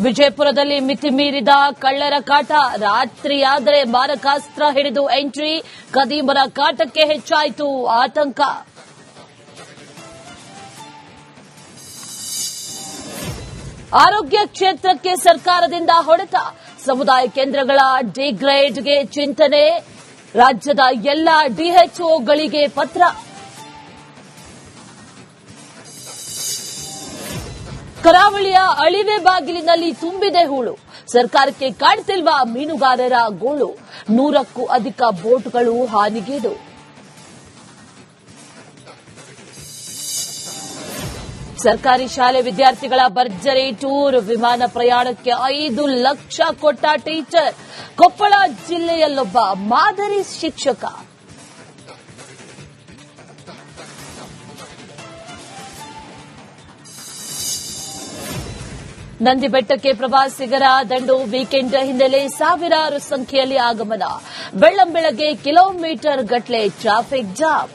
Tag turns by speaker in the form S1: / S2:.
S1: ವಿಜಯಪುರದಲ್ಲಿ ಮಿತಿ ಮೀರಿದ ಕಳ್ಳರ ಕಾಟ. ರಾತ್ರಿಯಾದರೆ ಮಾರಕಾಸ್ತ್ರ ಹಿಡಿದು ಎಂಟ್ರಿ. ಕದೀಮರ ಕಾಟಕ್ಕೆ ಹೆಚ್ಚಾಯಿತು ಆತಂಕ. ಆರೋಗ್ಯ ಕ್ಷೇತ್ರಕ್ಕೆ ಸರ್ಕಾರದಿಂದ ಹೊಡೆತ. ಸಮುದಾಯ ಕೇಂದ್ರಗಳ ಡಿಗ್ರೇಡ್ಗೆ ಚಿಂತನೆ. ರಾಜ್ಯದ ಎಲ್ಲ ಡಿಎಚ್ಒಗಳಿಗೆ ಪತ್ರ. ಕರಾವಳಿಯ ಅಳಿವೆ ಬಾಗಿಲಿನಲ್ಲಿ ತುಂಬಿದೆ ಹೂಳು. ಸರ್ಕಾರಕ್ಕೆ ಕಾಣ್ತಿಲ್ವಾ ಮೀನುಗಾರರ ಗೋಳು. 100ಕ್ಕೂ ಅಧಿಕ ಬೋಟ್ಗಳು ಹಾನಿಗೀಡು. ಸರ್ಕಾರಿ ಶಾಲೆ ವಿದ್ಯಾರ್ಥಿಗಳ ಭರ್ಜರಿ ಟೂರ್. ವಿಮಾನ ಪ್ರಯಾಣಕ್ಕೆ 5 ಲಕ್ಷ ಕೊಟ್ಟ ಟೀಚರ್. ಕೊಪ್ಪಳ ಜಿಲ್ಲೆಯಲ್ಲೊಬ್ಬ ಮಾದರಿ ಶಿಕ್ಷಕ. ನಂದಿ ಬೆಟ್ಟಕ್ಕೆ ಪ್ರವಾಸಿಗರ ದಂಡು. ವೀಕೆಂಡ್ ಹಿನ್ನೆಲೆ ಸಾವಿರಾರು ಸಂಖ್ಯೆಯಲ್ಲಿ ಆಗಮನ. ಬೆಳ್ಳಂಬೆಳಗ್ಗೆ ಕಿಲೋಮೀಟರ್ ಗಟ್ಟಲೆ ಟ್ರಾಫಿಕ್ ಜಾಮ್.